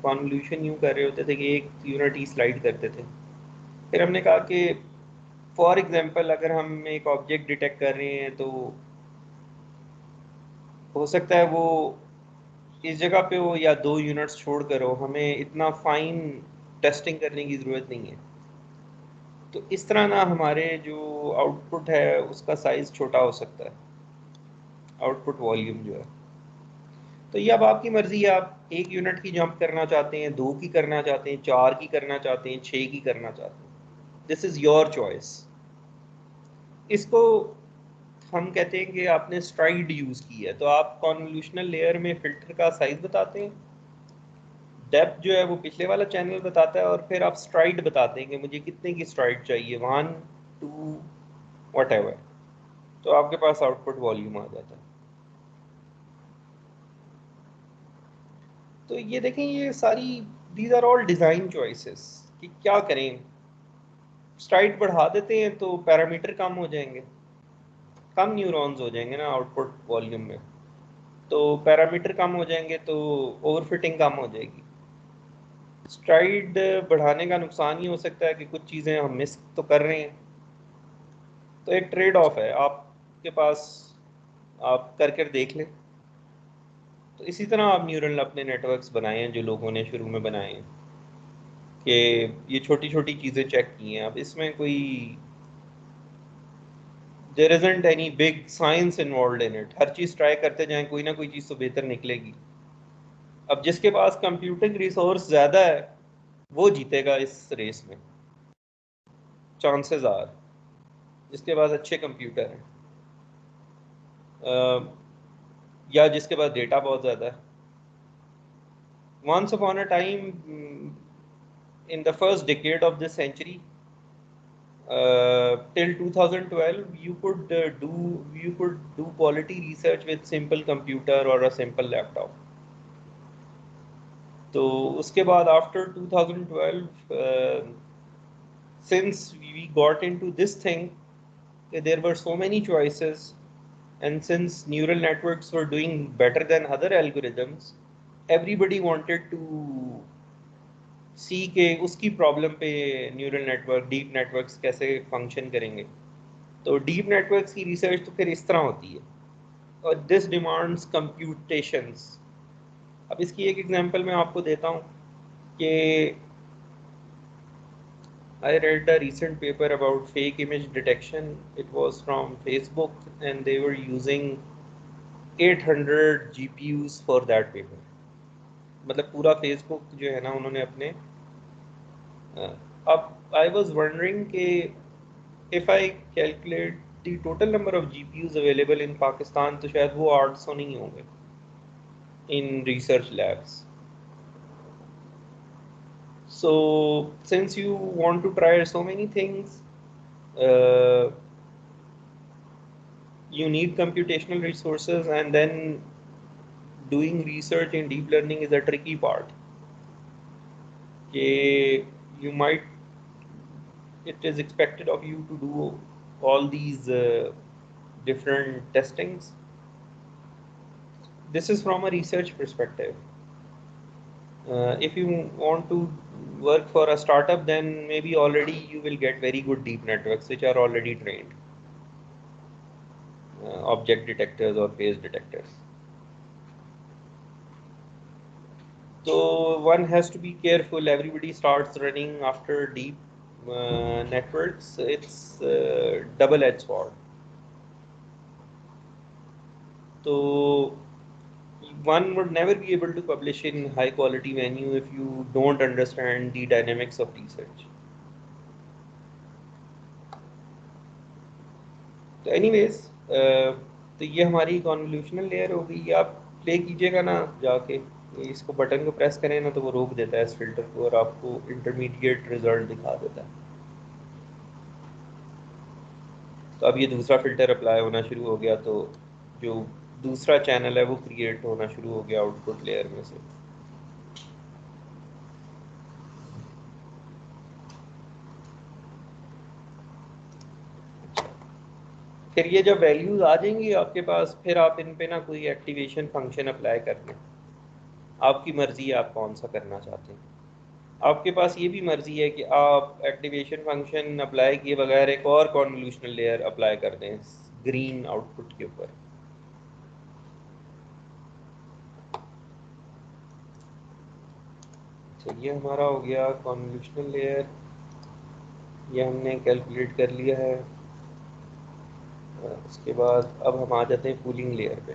कॉन्वोल्यूशन यूँ कर रहे होते थे कि एक यूनिट ही स्लाइड करते थे। फिर हमने कहा कि फॉर एग्जांपल अगर हम एक ऑब्जेक्ट डिटेक्ट कर रहे हैं तो हो सकता है वो इस जगह पे हो या 2 यूनिट्स छोड़ कर हो, हमें इतना फाइन टेस्टिंग करने की ज़रूरत नहीं है। तो इस तरह ना हमारे जो आउटपुट है उसका साइज़ छोटा हो सकता है, आउटपुट वॉल्यूम जो है। तो ये अब आपकी मर्ज़ी है, आप 1 यूनिट की जंप करना चाहते हैं, 2 की करना चाहते हैं, 4 की करना चाहते हैं, 6 की करना चाहते हैं, दिस इज़ योर चॉइस। इसको हम कहते हैं कि आपने स्ट्राइड यूज़ की है, तो आप कॉन्वोल्यूशनल लेयर में फ़िल्टर का साइज़ बताते हैं, डेप्थ जो है वो पिछले वाला चैनल बताता है, और फिर आप स्ट्राइड बताते हैं कि मुझे कितने की स्ट्राइड चाहिए, 1 2 व्हाटएवर। तो आपके पास आउटपुट वॉल्यूम आ जाता है। तो ये देखें, ये सारी these are all design choices कि क्या करें। स्ट्राइड बढ़ा देते हैं तो पैरामीटर कम हो जाएंगे, कम न्यूरॉन्स हो जाएंगे ना आउटपुट वॉल्यूम में, तो पैरामीटर कम हो जाएंगे तो ओवरफिटिंग कम हो जाएगी। स्ट्राइड बढ़ाने का नुकसान ये हो सकता है कि कुछ चीज़ें हम मिस तो कर रहे हैं, तो एक ट्रेड ऑफ है आपके पास, आप कर देख लें। तो इसी तरह आप न्यूरल अपने नेटवर्क्स बनाए हैं जो लोगों ने शुरू में बनाए हैं, कि ये छोटी छोटी चीज़ें चेक की हैं। अब इसमें कोई there isn't any big science involve in it, हर चीज़ ट्राई करते जाएं, कोई ना कोई चीज़ तो बेहतर निकलेगी। अब जिसके पास कंप्यूटिंग रिसोर्स ज़्यादा है वो जीतेगा इस रेस में, चांसेस आर, जिसके पास अच्छे कंप्यूटर हैं या जिसके पास डेटा बहुत ज़्यादा है। Once upon a time, in the first decade of this century, till 2012, you could do quality research with simple computer or a simple laptop. तो उसके बाद after 2012, since we got into this thing, there were so many choices, and since neural networks were doing better than other algorithms, everybody wanted to सी के उसकी problem पे neural network, deep networks कैसे function करेंगे। तो deep networks की research तो फिर इस तरह होती है, और दिस डिमांड्स कंप्यूटेशंस। अब इसकी एक एग्जांपल मैं आपको देता हूँ कि I read a recent paper about fake image detection. It was from Facebook and they were using 800 GPUs for that paper. मतलब पूरा फेसबुक जो है ना उन्होंने अपने अब आई वाज वंडरिंग कि if I calculate the total number of GPUs available in Pakistan, तो शायद वो 800 नहीं होंगे in research labs. So since you want to try so many things, uh, you need computational resources, and then doing research in deep learning is a tricky part. You might, it is expected of you to do all these different testings. This is from a research perspective. If you want to work for a startup, then maybe already you will get very good deep networks which are already trained, object detectors or face detectors. So one has to be careful. Everybody starts running after deep networks. It's a double-edged sword. So one would never be able to publish in high quality venue if you don't understand the dynamics of research. तो anyways, तो ये हमारी convolutional layer हो गई। आप play कीजिएगा ना जाके, इसको बटन को प्रेस करें ना तो वो रोक देता है इस फिल्टर को और आपको इंटरमीडिएट रिजल्ट दिखा देता है। तो अब ये दूसरा फिल्टर अप्लाई होना शुरू हो गया, तो जो दूसरा चैनल है वो क्रिएट होना शुरू हो गया आउटपुट लेयर में से। फिर ये जब वैल्यूज आ जाएंगी आपके पास, फिर आप इन पे ना कोई एक्टिवेशन फंक्शन अप्लाई कर लें। आपकी मर्जी है आप कौन सा करना चाहते हैं। आपके पास ये भी मर्जी है कि आप एक्टिवेशन फंक्शन अप्लाई किए बगैर एक और कॉन्वोल्यूशनल लेयर अप्लाई कर दें ग्रीन आउटपुट के ऊपर। तो ये हमारा हो गया कॉन्वोल्यूशनल लेयर, ये हमने कैलकुलेट कर लिया है। उसके बाद अब हम आ जाते हैं कूलिंग लेयर पे।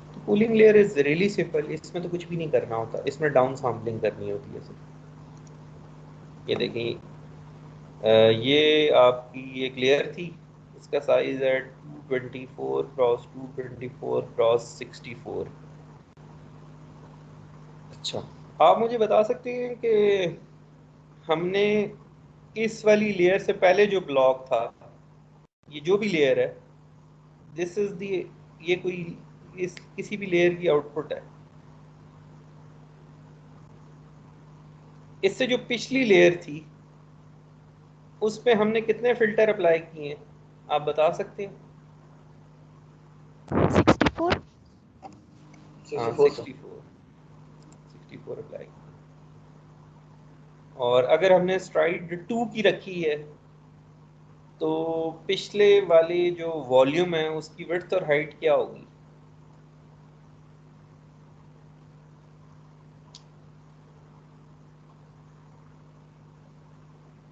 तो cooling layer is really simple, इसमें तो कुछ भी नहीं करना होता, इसमें डाउन सैम्पलिंग करनी होती है सिर्फ। ये देखिए, ये आपकी एक लेयर थी, इसका साइज है 224 क्रॉस 224 क्रॉस 64। अच्छा, आप मुझे बता सकते हैं कि हमने इस वाली लेयर से पहले जो ब्लॉक था, ये जो भी लेयर है, दिस इज दी, ये कोई इस किसी भी लेयर की आउटपुट है। इससे जो पिछली लेयर थी उस पे हमने कितने फिल्टर अप्लाई किए हैं, आप बता सकते हैं? 64। हाँ 64 सर। 64 अप्लाई। और अगर हमने स्ट्राइड 2 की रखी है तो पिछले वाले जो वॉल्यूम है उसकी विड्थ और हाइट क्या होगी?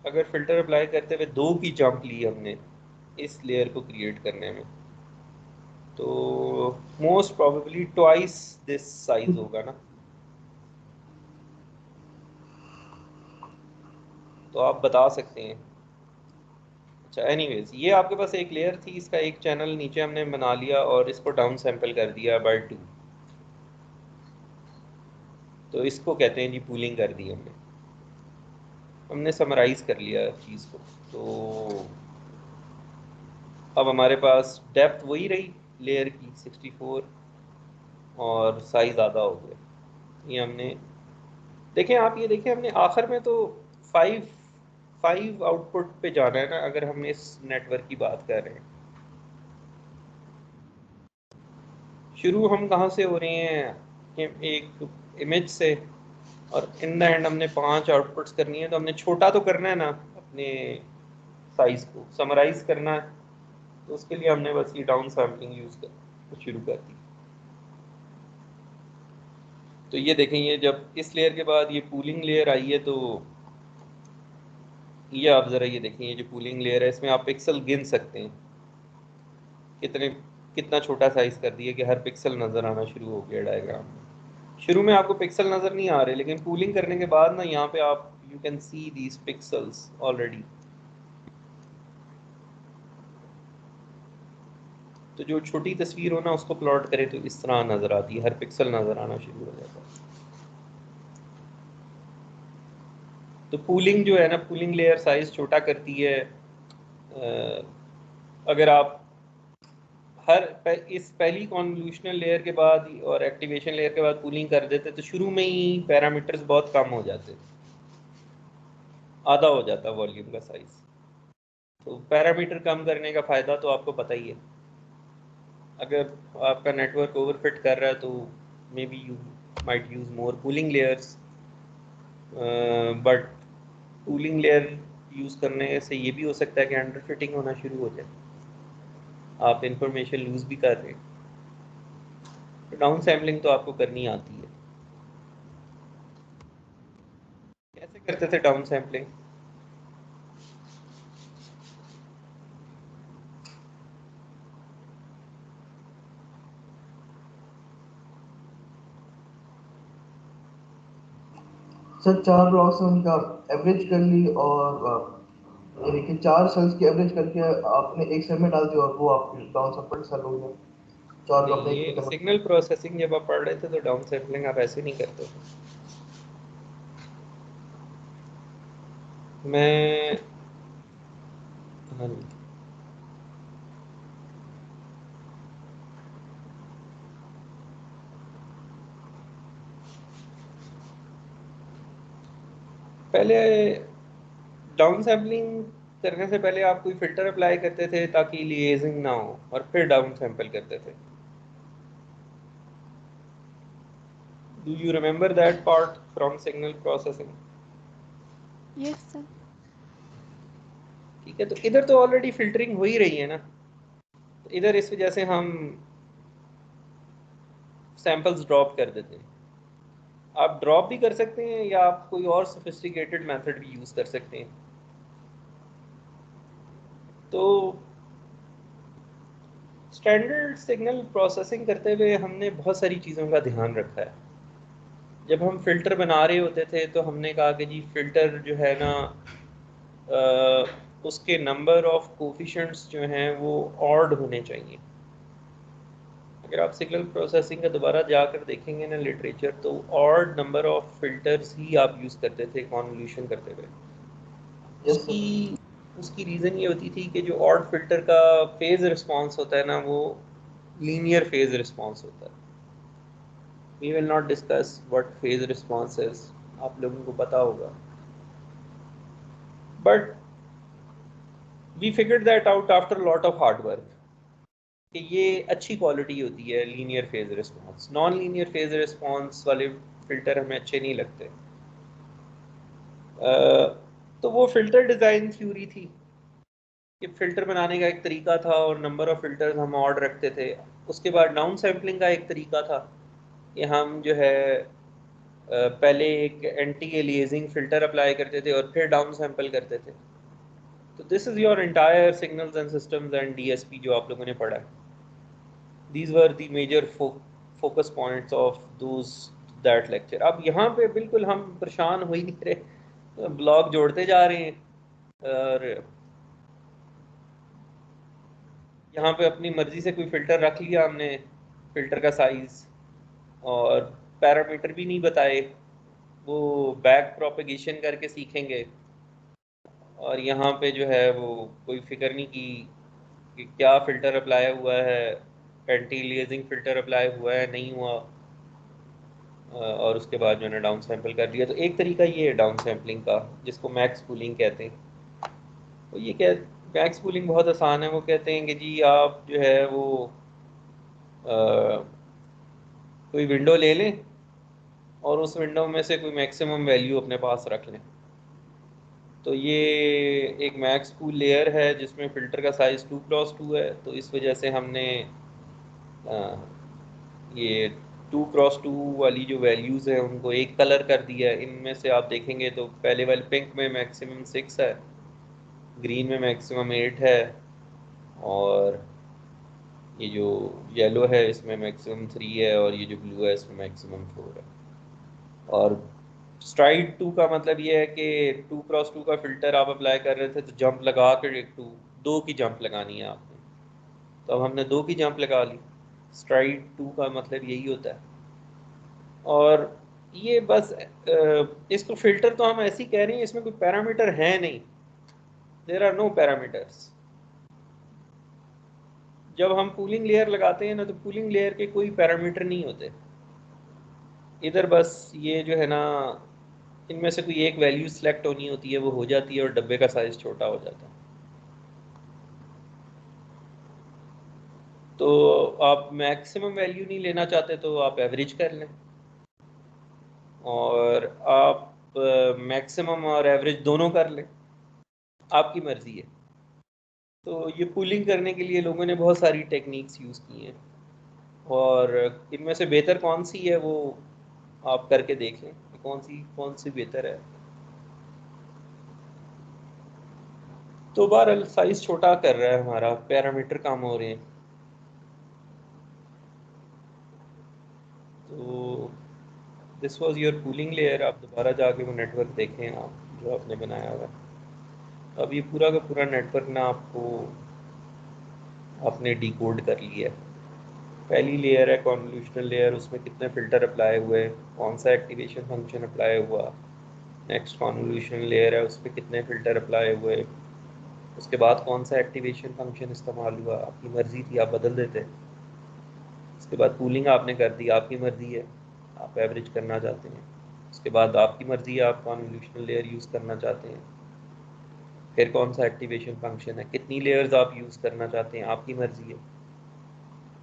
अगर फिल्टर अप्लाई करते हुए 2 की जंप ली हमने इस लेयर को क्रिएट करने में, तो most probably twice this size होगा ना। तो आप बता सकते हैं। अच्छा, एनीवेज, ये आपके पास एक लेयर थी, इसका एक चैनल नीचे हमने बना लिया और इसको डाउन सैंपल कर दिया बाय 2। तो इसको कहते हैं जी पूलिंग कर दी हमने। हमने समराइज कर लिया चीज़ को। तो अब हमारे पास डेप्थ वही रही लेयर की 64 और साइज ज़्यादा हो गया। ये हमने देखें, आप ये देखें, हमने आखिर में तो 5 आउटपुट पे जाना है ना, अगर हम इस नेटवर्क की बात कर रहे हैं। शुरू हम कहाँ से हो रहे हैं कि एक इमेज से, और इन द एंड हमने 5 आउटपुट्स करनी है, तो हमने छोटा तो करना है ना अपने साइज को, समराइज करना है। तो उसके लिए हमने बस ये डाउन सैम्पलिंग यूज कर शुरू कर दी। तो ये देखें, ये जब इस लेयर के बाद ये पूलिंग लेयर आई है, तो ये आप ज़रा ये देखें, ये जो पूलिंग लेयर है इसमें आप पिक्सल गिन सकते हैं कितने, कितना छोटा साइज कर दिया कि हर पिक्सल नज़र आना शुरू हो गया डायग्राम में। शुरू में आपको पिक्सल नज़र नहीं आ रहे, लेकिन पूलिंग करने के बाद ना यहाँ पे आप you can see these pixels already. तो जो छोटी तस्वीर हो ना उसको प्लॉट करें तो इस तरह नज़र आती है, हर पिक्सल नज़र आना शुरू हो जाता है। तो पूलिंग जो है ना, पूलिंग लेयर साइज छोटा करती है। अगर आप इस पहली कॉन्वोल्यूशनल लेयर के बाद और एक्टिवेशन लेयर के बाद पूलिंग कर देते तो शुरू में ही पैरामीटर्स बहुत कम हो जाते, आधा हो जाता वॉल्यूम का साइज। तो पैरामीटर कम करने का फ़ायदा तो आपको पता ही है। अगर आपका नेटवर्क ओवरफिट कर रहा है तो may be you might use more cooling layers, but cooling layer use करने से ये भी हो सकता है कि अंडर फिटिंग होना शुरू हो जाए, आप इंफॉर्मेशन लूज़ भी कर रहे हैं। तो डाउन सैम्पलिंग तो आपको करनी आती है। कैसे करते थे डाउन सैम्पलिंग? सर 4 ब्लॉक्स में उनका एवरेज कर ली, और यानी कि 4 सेल्स की एवरेज करके आपने एक सेल में डाल दी और वो आपकी डाउन सैंपल सेल हो गया। 4 को आपने एक नहीं, में ये convert सिग्नल प्रोसेसिंग जब आप पढ़ रहे थे तो डाउन सैम्पलिंग आप ऐसे नहीं करते थे। मैं हाँ जी, पहले डाउन सैम्पलिंग करने से पहले आप कोई फिल्टर अप्लाई करते थे ताकि लिएजिंग ना हो, और फिर डाउन सैंपल करते थे। Do you remember that part from signal processing? Yes sir. ठीक है, तो इधर तो ऑलरेडी फिल्टरिंग हो ही रही है ना, तो इधर इस वजह से हम सैंपल्स ड्रॉप कर देते हैं। आप ड्रॉप भी कर सकते हैं या आप कोई और सोफिस्टिकेटेड मेथड भी यूज़ कर सकते हैं। तो स्टैंडर्ड सिग्नल प्रोसेसिंग करते हुए हमने बहुत सारी चीज़ों का ध्यान रखा है। जब हम फ़िल्टर बना रहे होते थे तो हमने कहा कि जी फ़िल्टर जो है ना उसके नंबर ऑफ कोफिशिएंट्स जो हैं वो ऑड होने चाहिए। अगर आप सिग्नल प्रोसेसिंग का दोबारा जाकर देखेंगे ना लिटरेचर, तो ऑड नंबर ऑफ फिल्टर्स ही आप यूज़ करते थे कॉन्वोल्यूशन करते हुए। यस उसकी सर। उसकी रीज़न ये होती थी कि जो ऑड फिल्टर का फेज़ रिस्पॉन्स होता है ना, वो लीनियर फेज़ रिस्पॉन्स होता है। We will not discuss what phase response is, आप लोगों को पता होगा, but we figured that out after lot of hard work कि ये अच्छी क्वालिटी होती है linear phase response. Non linear phase response वाले फिल्टर हमें अच्छे नहीं लगते। तो वो फिल्टर डिज़ाइन थ्योरी थी कि फ़िल्टर बनाने का एक तरीका था और नंबर ऑफ फिल्टर्स हम ऑड रखते थे। उसके बाद डाउन सैम्पलिंग का एक तरीका था कि हम जो है पहले एक एंटी एलियासिंग फ़िल्टर अप्लाई करते थे और फिर डाउन सैम्पल करते थे। तो this is your entire signals and systems and DSP जो आप लोगों ने पढ़ा है। These were the major focus points of those that lecture। अब यहाँ पे बिल्कुल हम परेशान हो ही नहीं रहे, ब्लॉग जोड़ते जा रहे हैं और यहाँ पे अपनी मर्जी से कोई फ़िल्टर रख लिया हमने, फ़िल्टर का साइज़ और पैरामीटर भी नहीं बताए, वो बैक प्रोपेगेशन करके सीखेंगे। और यहाँ पे जो है वो कोई फिक्र नहीं की कि क्या फ़िल्टर अप्लाई हुआ है, एंटी एलियासिंग फ़िल्टर अप्लाई हुआ है नहीं हुआ, और उसके बाद जो है ना डाउन सैंपल कर दिया। तो एक तरीका ये है डाउन सैम्पलिंग का, जिसको मैक्स पूलिंग कहते हैं। तो ये मैक्स पूलिंग बहुत आसान है। वो कहते हैं कि जी आप जो है वो कोई विंडो ले लें और उस विंडो में से कोई मैक्सिमम वैल्यू अपने पास रख लें। तो ये एक मैक्स पूल लेयर है जिसमें फ़िल्टर का साइज़ 2x2 है। तो इस वजह से हमने ये 2x2 वाली जो वैल्यूज़ हैं उनको एक कलर कर दिया है। इनमें से आप देखेंगे तो पहले वाले पिंक में मैक्सिमम 6 है, ग्रीन में मैक्सिमम 8 है, और ये जो येलो है इसमें मैक्सिमम 3 है, और ये जो ब्लू है इसमें मैक्सिमम 4 है। और स्ट्राइड 2 का मतलब ये है कि 2x2 का फ़िल्टर आप अप्लाई कर रहे थे तो जंप लगा कर एक दो की जंप लगानी है आपने। तो अब हमने 2 की जंप लगा ली। स्ट्राइड 2 का मतलब यही होता है। और ये बस इसको फ़िल्टर तो हम ऐसे ही कह रहे हैं, इसमें कोई पैरामीटर है नहीं, देयर आर नो पैरामीटर्स। जब हम कूलिंग लेयर लगाते हैं ना, तो कूलिंग लेयर के कोई पैरामीटर नहीं होते इधर। बस ये जो है ना, इनमें से कोई एक वैल्यू सिलेक्ट होनी होती है, वो हो जाती है और डब्बे का साइज़ छोटा हो जाता है। तो आप मैक्सिमम वैल्यू नहीं लेना चाहते तो आप एवरेज कर लें, और आप मैक्सिमम और एवरेज दोनों कर लें, आपकी मर्ज़ी है। तो ये पूलिंग करने के लिए लोगों ने बहुत सारी टेक्निक्स यूज़ की हैं, और इनमें से बेहतर कौन सी है वो आप करके देख लें कि कौन सी बेहतर है। तो बहरहाल साइज़ छोटा कर रहा है हमारा, पैरामीटर कम हो रहे हैं। तो this was your cooling layer. आप दोबारा जाके वो नेटवर्क देखें आप जो आपने बनाया हुआ है। अब ये पूरा का पूरा नेटवर्क ना आपने डिकोड कर लिया है। पहली लेयर है कॉन्वोल्यूशनल लेयर, उसमें कितने फ़िल्टर अप्लाई हुए, कौन सा एक्टिवेशन फंक्शन अप्लाई हुआ। नेक्स्ट कॉन्वोल्यूशनल लेयर है, उस पर कितने फ़िल्टर अप्लाई हुए, उसके बाद कौन सा एक्टिवेशन फंक्शन इस्तेमाल हुआ, आपकी मर्ज़ी थी आप बदल देते। उसके बाद कूलिंग आपने कर दी, आपकी मर्ज़ी है आप एवरेज करना चाहते हैं। उसके बाद आपकी मर्ज़ी है आप कॉन्वोल्यूशनल लेयर यूज़ करना चाहते हैं। फिर कौन सा एक्टिवेशन फंक्शन है, कितनी लेयर्स आप यूज़ करना चाहते हैं, आपकी मर्ज़ी है।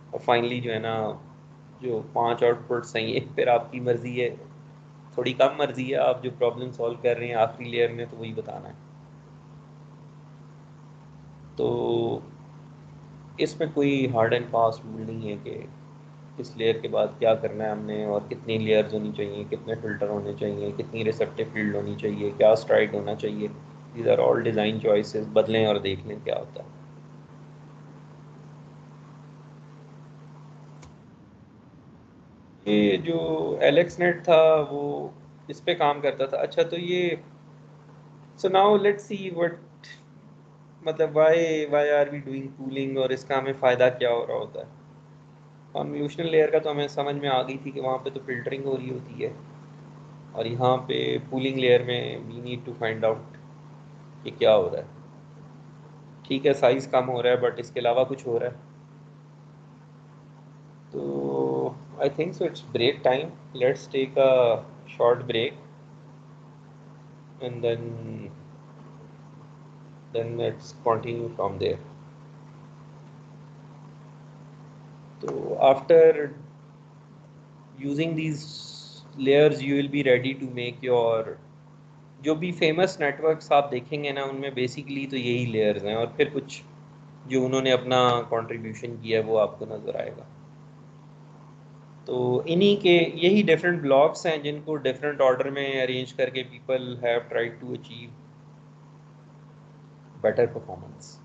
और फाइनली जो है ना, जो 5 आउटपुट्स हैं ये फिर आपकी मर्ज़ी है। थोड़ी कम मर्ज़ी है, आप जो प्रॉब्लम सॉल्व कर रहे हैं आखिरी लेयर में तो वही बताना है। तो इसमें कोई हार्ड एंड फास्ट रूल नहीं है कि इस लेयर के बाद क्या करना है हमने, और कितनी लेयर्स होनी चाहिए, कितने फ़िल्टर होने चाहिए, कितनी रिसेप्टिव फील्ड होनी चाहिए, क्या स्ट्राइड होना चाहिए। These are all design choices. बदलें और देख लें क्या होता है। ये जो एलेक्स नेट था वो इस पे काम करता था। अच्छा, तो ये so now let's see what, मतलब why are we doing pooling, और इसका हमें फ़ायदा क्या हो रहा होता है। कॉन्वोल्यूशनल लेयर का तो हमें समझ में आ गई थी कि वहाँ पे तो फ़िल्टरिंग हो रही होती है, और यहाँ पे पूलिंग लेयर में we need to find out कि क्या हो रहा है। ठीक है, साइज़ कम हो रहा है, बट इसके अलावा कुछ हो रहा है। तो I think so it's break time. Let's take a short break and then let's continue from there. So after using these layers you will be ready to make your, जो भी फेमस नेटवर्क्स आप देखेंगे ना उनमें basically तो यही layers हैं, और फिर कुछ जो उन्होंने अपना कंट्रीब्यूशन किया है वो आपको नज़र आएगा। तो इन्हीं के यही डिफरेंट ब्लॉक्स हैं जिनको डिफरेंट ऑर्डर में अरेंज करके people have tried to achieve better performance.